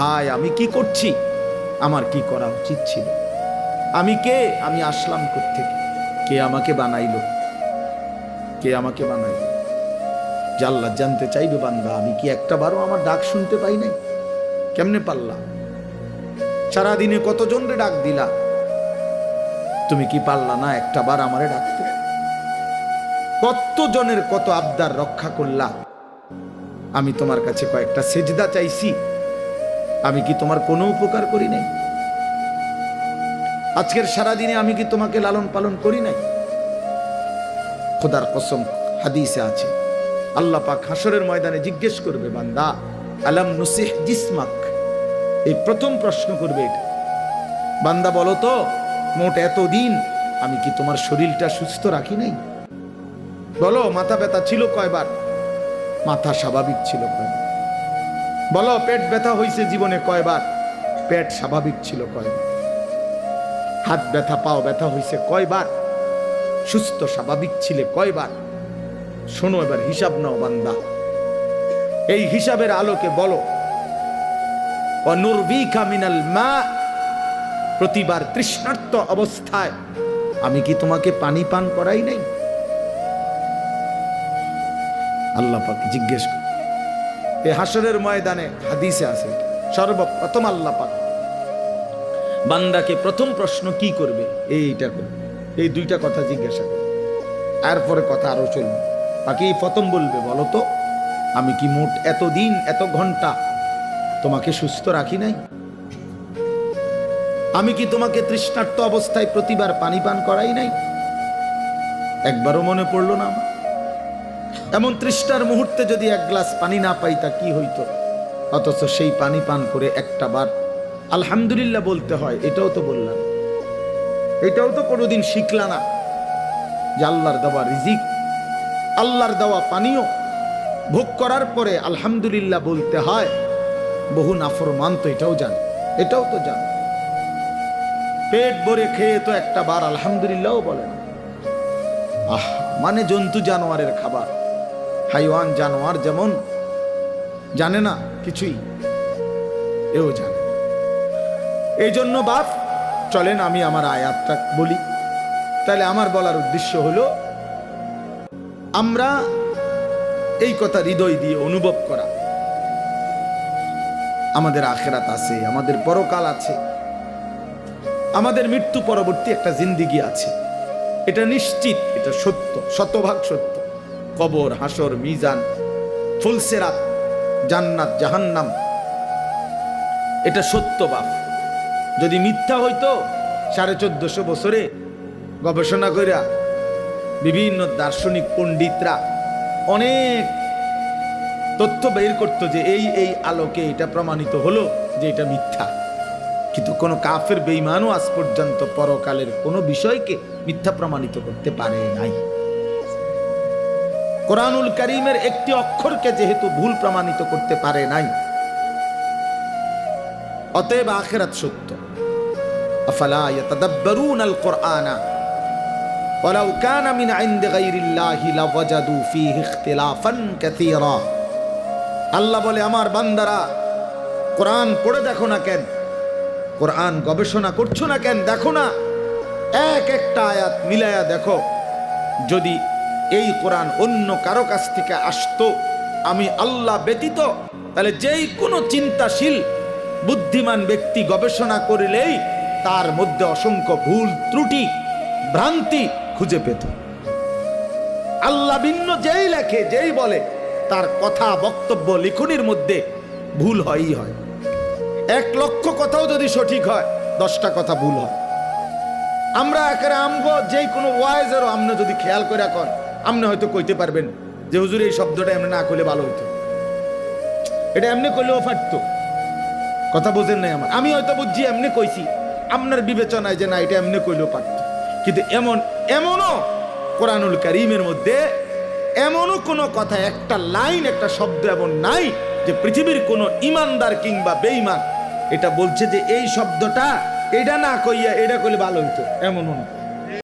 হায় আমি কি করছি, আমার কি করা উচিত ছিল, আমি কে, আমি আসলাম কোত্থেকে, কে আমাকে বানাইলো, কে আমাকে বানাইলো। যে আল্লাহ জানতে চাইবে বান্দা আমি কি একটা বারও আমার ডাক শুনতে পাই নাই? কেমনে পারলা? সারাদিনে কতজনরে ডাক দিলা, তুমি কি পারলা না একটা বার আমারে ডাকতে? কতজনের কত আবদার রক্ষা করলা, আমি তোমার কাছে কয়েকটা সেজদা চাইছি, আমি কি তোমার কোনো উপকার করি নাই? আজকের সারাদিনে আমি কি তোমাকে লালন পালন করি নাই? খোদার কসম হাদিসে আছে আল্লাহ পাক হাসরের ময়দানে জিজ্ঞেস করবে, বান্দা আলাম নুসিহ জিসমাক, এই প্রথম প্রশ্ন করবে এটা। বান্দা বলো তো মোট এতদিন আমি কি তোমার শরীরটা সুস্থ রাখি নাই? বলো মাথা ব্যথা ছিল কয়বার? মাথা স্বাভাবিক ছিল কয়বার? বলো পেট ব্যথা হয়েছে জীবনে কয়বার? পেট স্বাভাবিক ছিল কয়বার? হাত ব্যথা পাও ব্যথা হয়েছে কয়বার? সুস্থ স্বাভাবিক ছিলে কয়বার? শোনো এবার হিসাব নাও বান্দা, এই হিসাবের আলোকে বলো অনুরবিকা মিনাল মা, প্রতিবার তৃষ্ণার্ত অবস্থায় আমি কি তোমাকে পানি পান করাই নাই? আল্লাহ পাক জিজ্ঞেস করে এই হাসরের ময়দানে, হাদিসে আছে সর্বপ্রথম আল্লাহ পাক বান্দাকে প্রথম প্রশ্ন কি করবে, এইটা করবে, এই দুইটা কথা জিজ্ঞাসা করবে, এরপরে কথা আরো চলবে। বাকি প্রথম বলবে বলো তো আমি কি মোট এতদিন এত ঘন্টা তোমাকে সুস্থ রাখি নাই? আমি কি তোমাকে তৃষ্ণার্ত অবস্থায় প্রতিবার পানি পান করাই নাই? একবারও মনে পড়লো না আমার? এমন তৃষ্ণার মুহূর্তে যদি এক গ্লাস পানি না পাই তা কি হইতো? অথচ সেই পানি পান করে একটা বার আলহামদুলিল্লাহ বলতে হয়, এটাও তো বললাম, এটাও তো কোনোদিন শিখলা না যে আল্লাহর দেওয়া রিজিক, আল্লাহর দেওয়া পানীয় ভোগ করার পরে আলহামদুলিল্লাহ বলতে হয়। বহু নাফরমান তো এটাও জানে, এটাও তো জানে, পেট ভরে খেয়ে তো একটা বার আলহামদুলিল্লাহ বলে না। আহ, মানে জন্তু জানোয়ারের খাবার, হাইওয়ান জানোয়ার যেমন জানে না কিছুই, এও জানে। এই জন্য বাপ চলেন আমি আমার আয়াতটা বলি। তাহলে আমার বলার উদ্দেশ্য হলো আমরা এই কথা হৃদয় দিয়ে অনুভব করা, আমাদের আখিরাত আছে, আমাদের পরকাল আছে, আমাদের মৃত্যু পরবর্তী একটা জিন্দেগি আছে, এটা নিশ্চিত, এটা সত্য, শতভাগ সত্য। কবর, হাসর, মিজান, ফুলসেরাত, জান্নাত, জাহান্নাম, এটা সত্য বাপ। যদি মিথ্যা হইতো 1450 বছরে গবেষণা কইরা বিভিন্ন দার্শনিক পণ্ডিতরা অনেক তথ্য বের করতো যে এই এই আলোকে এটা প্রমাণিত হলো যে এটা মিথ্যা। কিন্তু কোনো কাফের বেঈমানও আজ পর্যন্ত পরকালের কোনো বিষয়কে মিথ্যা প্রমাণিত করতে পারে নাই। কোরআনুল কারীমের একটি অক্ষরকে যেহেতু ভুল প্রমাণিত করতে পারে নাই, অতএব আখিরাত সত্য। আফালা ইয়াতাদাব্বারুনাল কুরআনা ওয়ালাউ কানা মিন ইনদি গায়রিল্লাহি লাওয়াজাদু ফীহি ইখতিলাফান কাসীরা। আল্লাহ বলে আমার বান্দারা কোরআন পড়ে দেখো না কেন, কোরআন গবেষণা করছো না কেন, দেখো না এক একটা আয়াত মিলায়া দেখো। যদি এই কোরআন অন্য কারো কাছ থেকে আসতো আমি আল্লাহ ব্যতীত, তাহলে যেই কোনো চিন্তাশীল বুদ্ধিমান ব্যক্তি গবেষণা করিলেই তার মধ্যে অসংখ্য ভুল ত্রুটি ভ্রান্তি খুঁজে পেত। আল্লাহ ভিন্ন যেই লেখে যেই বলে তার কথা বক্তব্য লিখনির মধ্যে ভুল হয়ই হয়। 1 লক্ষ কথাও যদি সঠিক হয় 10টা কথা ভুল হয়। আমরা একেবারে আমগো যেই কোনো ওয়াইজেরও আপনি যদি খেয়াল করে কর, আপনি হয়তো কইতে পারবেন যে হুজুর এই শব্দটা এমনি না কইলে ভালো হইতো, এটা এমনি কইলেও পারতো। কথা বোঝেন নাই আমার? আমি হয়তো বুঝছি এমনি কইছি, আপনার বিবেচনায় যে না এটা এমনি কইলেও পারতো। কিন্তু এমনও কোরআনুল কারীমের মধ্যে এমনও কোনো কথা, একটা লাইন, একটা শব্দ এমন নাই যে পৃথিবীর কোনো ইমানদার কিংবা বেঈমান এটা বলছে যে এই শব্দটা এটা না কইয়া এটা কইলে ভালো হইতো, এমনও না।